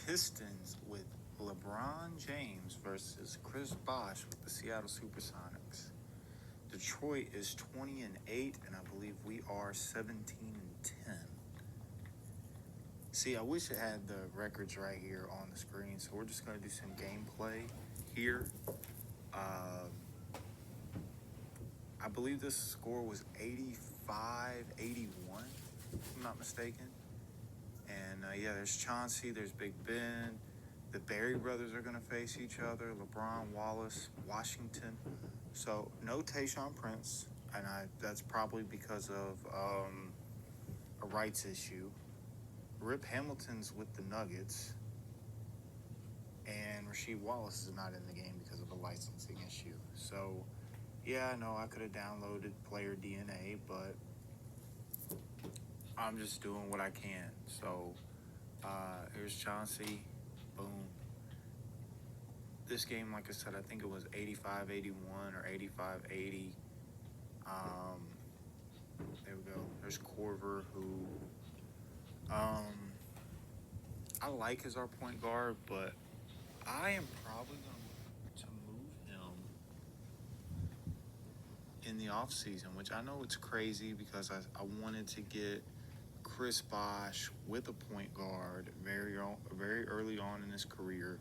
Pistons with LeBron James versus Chris Bosh with the Seattle Supersonics. Detroit is 20-8, and I believe we are 17-10. See, I wish it had the records right here on the screen, so we're just going to do some gameplay here. I believe this score was 85-81, if I'm not mistaken. And there's Chauncey, there's Big Ben. The Berry brothers are going to face each other. LeBron, Wallace, Washington. So no Tayshaun Prince, and that's probably because of a rights issue. Rip Hamilton's with the Nuggets, and Rasheed Wallace is not in the game because of a licensing issue. So, yeah, I know I could have downloaded player DNA, but I'm just doing what I can. So, here's Chauncey. Boom. This game, like I said, I think it was 85-81 or 85-80. There we go. There's Corver, who I like as our point guard, but I am probably going to move him in the offseason, which I know it's crazy because I wanted to get Chris Bosh with a point guard very early on in his career.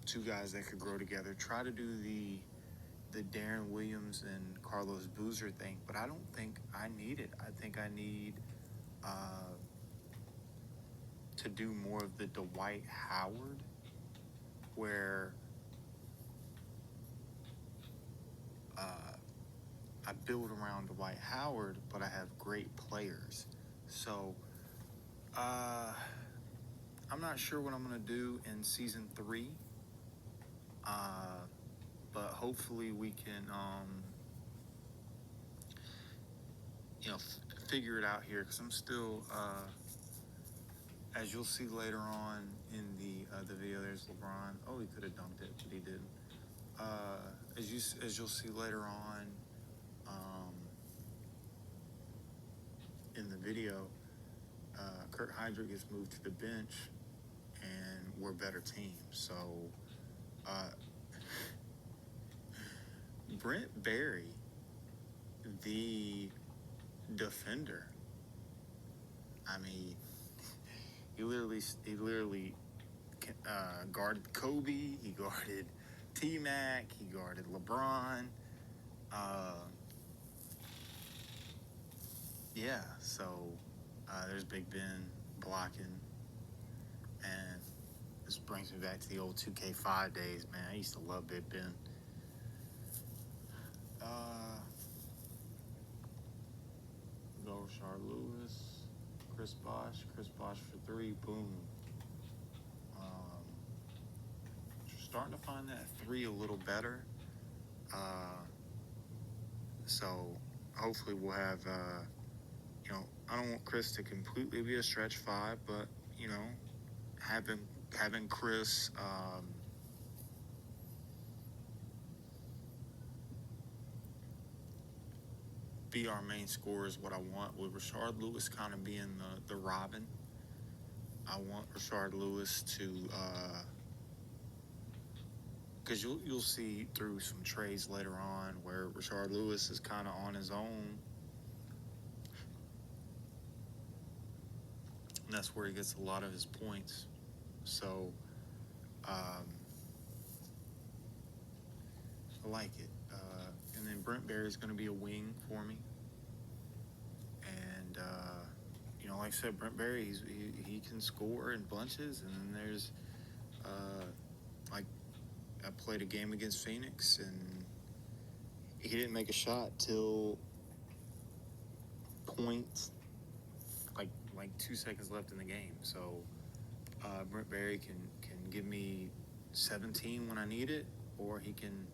Two guys that could grow together. Try to do the Darren Williams and Carlos Boozer thing, but I don't think I need it. I think I need to do more of the Dwight Howard, where I build around Dwight Howard, but I have great players. So I'm not sure what I'm going to do in Season 3, but hopefully we can figure it out here, because I'm still, as you'll see later on in the video, there's LeBron. Oh, he could have dunked it, but he didn't. As you'll see later on in the video, Kurt Hydrick gets moved to the bench, and we're a better team. So Brent Berry, the defender, I mean, he literally guarded Kobe, he guarded T-Mac, he guarded LeBron. So there's Big Ben blocking, and this brings me back to the old 2K5 days, man. I used to love Big Ben. Go Rashard Lewis, Chris Bosh for 3, boom. Starting to find that 3 a little better. So hopefully we'll have, I don't want Chris to completely be a stretch 5, but, having Chris, be our main scorer is what I want, with Rashard Lewis kind of being the Robin. I want Rashard Lewis to, because you'll see through some trades later on where Rashard Lewis is kind of on his own. And that's where he gets a lot of his points. So, I like it. And then Brent Berry is going to be a wing for me. And, like I said, Brent Berry, he can score in bunches. And then there's, I played a game against Phoenix, and he didn't make a shot till points, like 2 seconds left in the game. So Brent Berry can give me 17 when I need it, or he can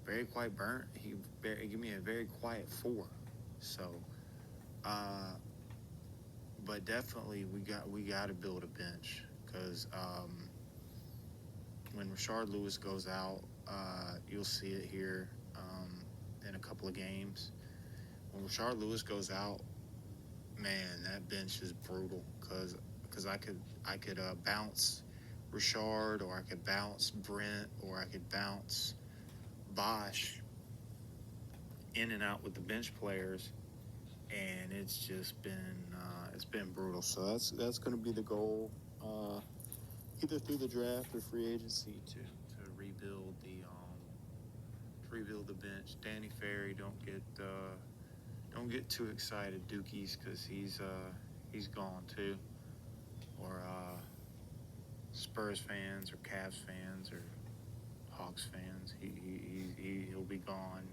give me a very quiet 4. So, but definitely we got to build a bench, because when Rashard Lewis goes out, you'll see it here in a couple of games. When Rashard Lewis goes out, man, that bench is brutal, because because I could bounce Richard, or I could bounce Brent, or I could bounce Bosch in and out with the bench players, and it's just been brutal. So that's going to be the goal, either through the draft or free agency, to rebuild the bench. Danny Ferry, don't get too excited, Dookies, because he's gone too, or Spurs fans or Cavs fans or Hawks fans. He'll be gone.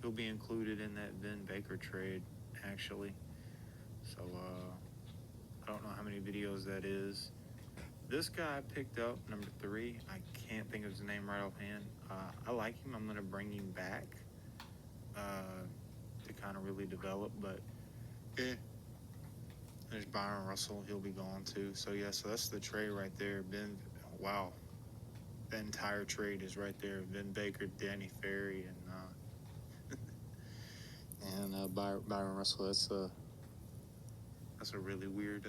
He'll be included in that Vin Baker trade, actually. So I don't know how many videos that is. This guy I picked up, number 3. I can't think of his name right offhand. I like him. I'm going to bring him back to kind of really develop. But there's Byron Russell. He'll be gone too. So so that's the trade right there. Wow. The entire trade is right there. Vin Baker, Danny Ferry, and Byron Russell. That's a really weird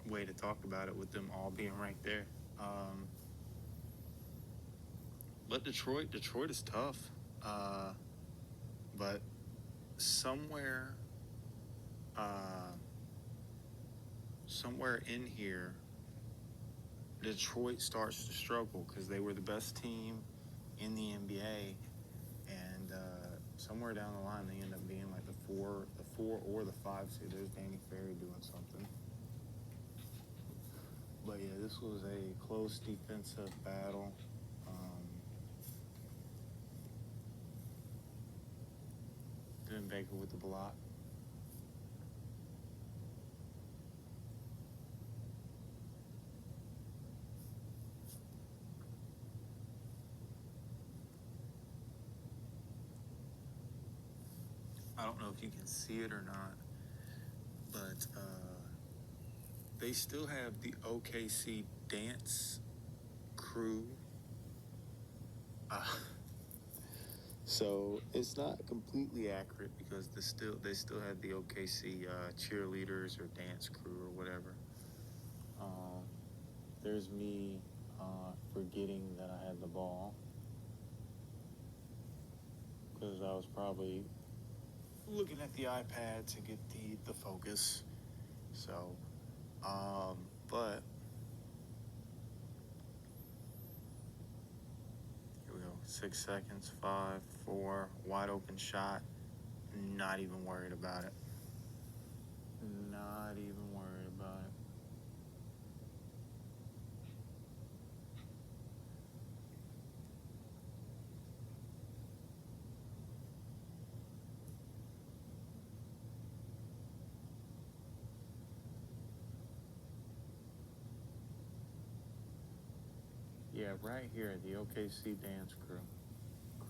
way to talk about it, with them all being right there. But Detroit is tough. But somewhere in here, Detroit starts to struggle, because they were the best team in the NBA, and somewhere down the line they end up being like the 4 or the 5 seed. There's Danny Ferry doing something. But yeah, this was a close defensive battle. Vin Baker with the block. I don't know if you can see it or not, but they still have the OKC dance crew. So it's not completely accurate, because they still had the OKC cheerleaders or dance crew or whatever. There's me forgetting that I had the ball, because I was probably looking at the iPad to get the focus. So, but here we go. 6 seconds. 5, 4. Wide open shot. Not even worried about it. Not even worried about it. Yeah, right here, the OKC dance crew.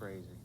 Crazy.